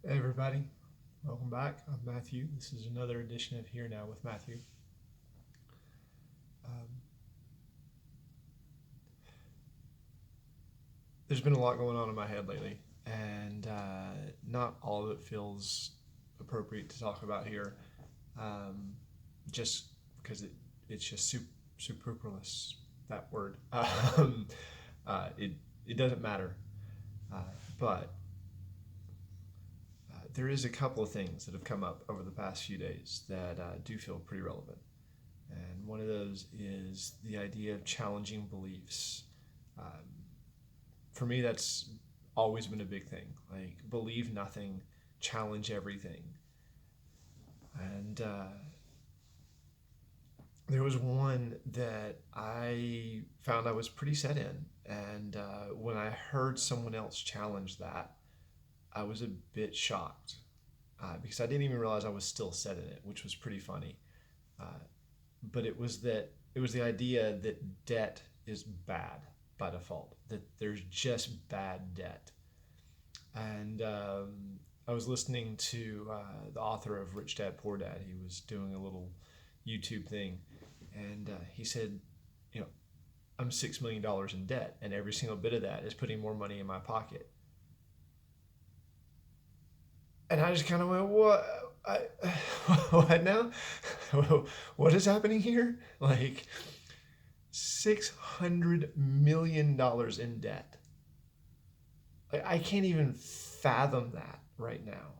Hey everybody, welcome back. I'm Matthew. This is another edition of Here Now with Matthew. Um, there's been a lot going on in my head lately, and not all of it feels appropriate to talk about here, um, just because it's just superfluous. That word. It doesn't matter, uh, but there is a couple of things that have come up over the past few days that do feel pretty relevant. And one of those is the idea of challenging beliefs. Um, for me, that's always been a big thing. Like, believe nothing, challenge everything. And there was one that I found I was pretty set in. And when I heard someone else challenge that, I was a bit shocked because I didn't even realize I was still set in it, which was pretty funny. Uh, but it was the idea that debt is bad by default, that there's just bad debt. And I was listening to the author of Rich Dad Poor Dad. He was doing a little YouTube thing, and he said, you know, I'm $6 million in debt, and every single bit of that is putting more money in my pocket. And I just kind of went, what? I, what now? What is happening here? Like, $600 million in debt. Like, I can't even fathom that right now.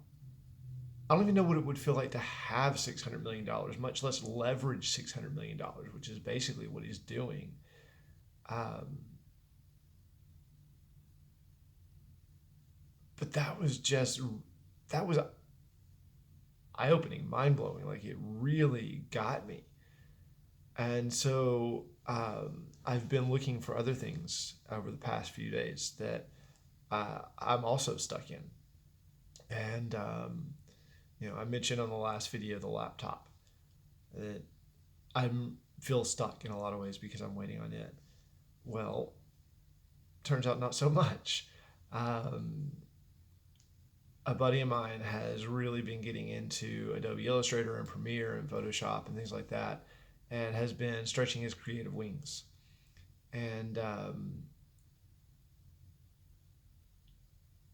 I don't even know what it would feel like to have $600 million, much less leverage $600 million, which is basically what he's doing. Um, but that was eye opening, mind blowing. Like, it really got me. And so I've been looking for other things over the past few days that I'm also stuck in. And, I mentioned on the last video the laptop that I feel stuck in a lot of ways because I'm waiting on it. Well, turns out not so much. Um, a buddy of mine has really been getting into Adobe Illustrator and Premiere and Photoshop and things like that, and has been stretching his creative wings. And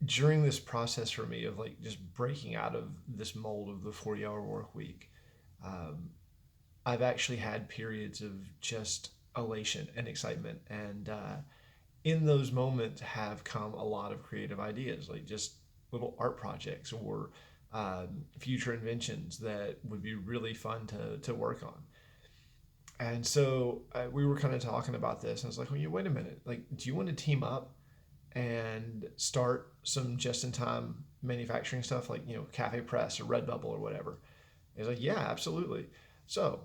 during this process for me of like just breaking out of this mold of the 40-hour work week, um, I've actually had periods of just elation and excitement. And in those moments have come a lot of creative ideas, like just little art projects or future inventions that would be really fun to work on. And so we were kind of talking about this. And I was like, well, wait a minute. Like, do you want to team up and start some just in time manufacturing stuff like, Cafe Press or Redbubble or whatever? He's like, yeah, absolutely. So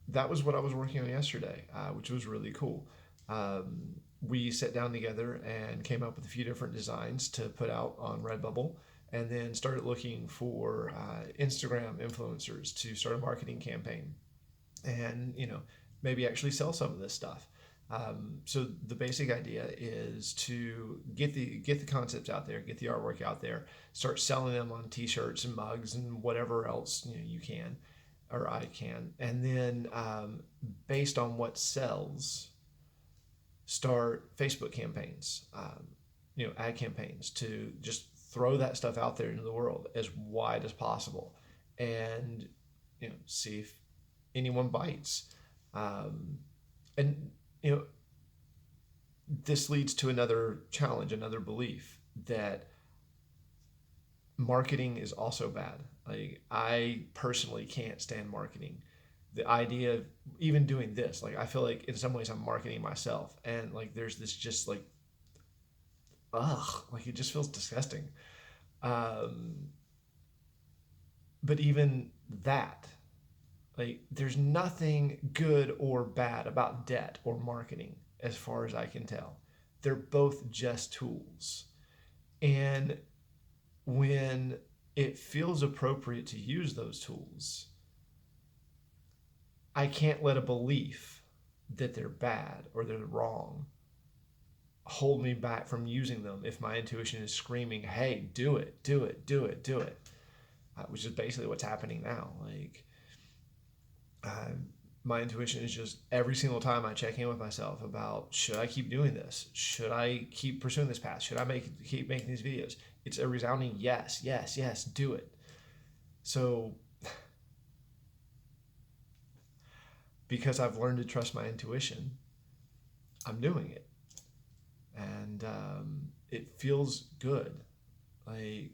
that was what I was working on yesterday, which was really cool. We sat down together and came up with a few different designs to put out on Redbubble, and then started looking for Instagram influencers to start a marketing campaign, and maybe actually sell some of this stuff. So the basic idea is to get the concepts out there, get the artwork out there, start selling them on T-shirts and mugs and whatever else you can, or I can, and then based on what sells, start Facebook campaigns, ad campaigns to just throw that stuff out there into the world as wide as possible, and see if anyone bites. Um, and you know, this leads to another challenge, another belief that marketing is also bad. Like, I personally can't stand marketing. The idea of even doing this, like, I feel like in some ways I'm marketing myself, and like there's this just like, ugh, like it just feels disgusting. Um, but even that, like, there's nothing good or bad about debt or marketing as far as I can tell. They're both just tools. And when it feels appropriate to use those tools, I can't let a belief that they're bad or they're wrong hold me back from using them if my intuition is screaming, hey, do it, do it, do it, do it, which is basically what's happening now. Like, uh, my intuition is just every single time I check in with myself about, should I keep doing this? Should I keep pursuing this path? Should I keep making these videos? It's a resounding yes, yes, yes, do it. So because I've learned to trust my intuition, I'm doing it. And it feels good. Like,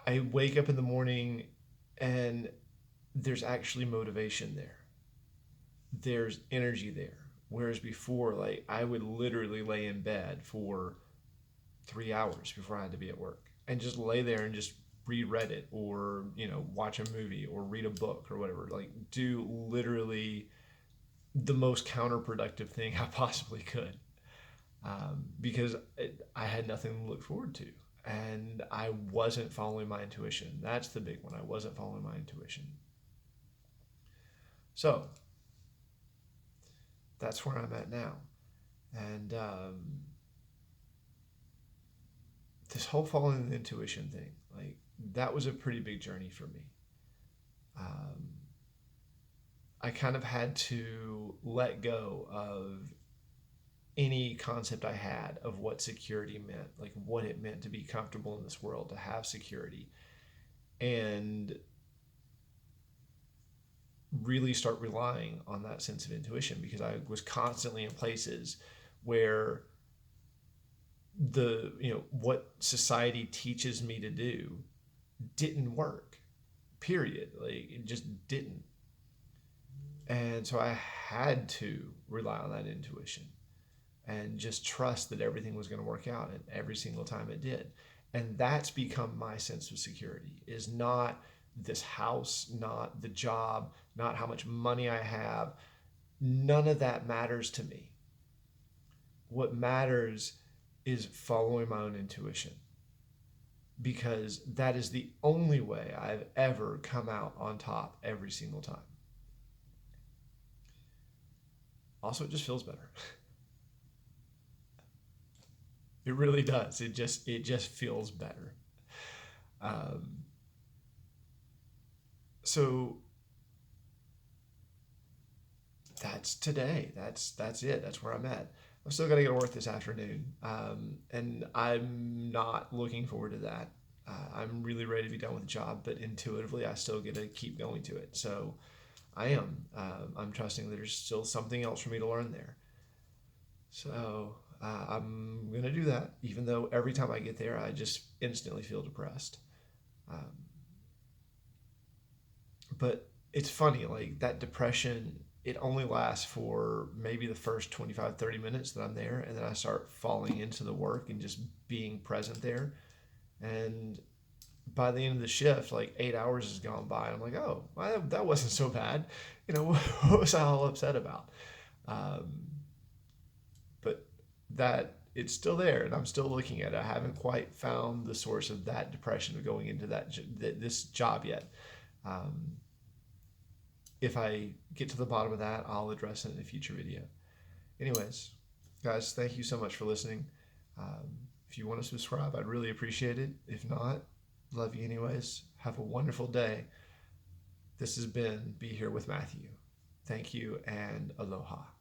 I wake up in the morning and there's actually motivation there. There's energy there. Whereas before, like, I would literally lay in bed for 3 hours before I had to be at work and just lay there and just read Reddit or, watch a movie or read a book or whatever. Like, do literally the most counterproductive thing I possibly could, because I had nothing to look forward to. And I wasn't following my intuition. That's the big one. I wasn't following my intuition. So that's where I'm at now. And this whole following the intuition thing, like, that was a pretty big journey for me. Um, I kind of had to let go of any concept I had of what security meant, like what it meant to be comfortable in this world, to have security, and really start relying on that sense of intuition, because I was constantly in places where what society teaches me to do didn't work, period. Like, it just didn't. And so I had to rely on that intuition and just trust that everything was going to work out, and every single time it did. And that's become my sense of security, is not this house, not the job, not how much money I have. None of that matters to me. What matters is following my own intuition, because that is the only way I've ever come out on top every single time. Also, it just feels better. It really does. It just feels better. Um, so that's today. That's it. That's where I'm at. I'm still got to get to work this afternoon, and I'm not looking forward to that. I'm really ready to be done with the job, but intuitively, I still get to keep going to it. So I am. I'm trusting that there's still something else for me to learn there. So I'm gonna do that, even though every time I get there, I just instantly feel depressed. Um, but it's funny, like, that depression, it only lasts for maybe the first 25, 30 minutes that I'm there, and then I start falling into the work and just being present there. And by the end of the shift, like, 8 hours has gone by. I'm like, oh, well, that wasn't so bad. What was I all upset about? Um, but that it's still there, and I'm still looking at it. I haven't quite found the source of that depression of going into this job yet. Um, if I get to the bottom of that, I'll address it in a future video. Anyways, guys, thank you so much for listening. If you want to subscribe, I'd really appreciate it. If not, love you anyways. Have a wonderful day. This has been Be Here with Matthew. Thank you, and aloha.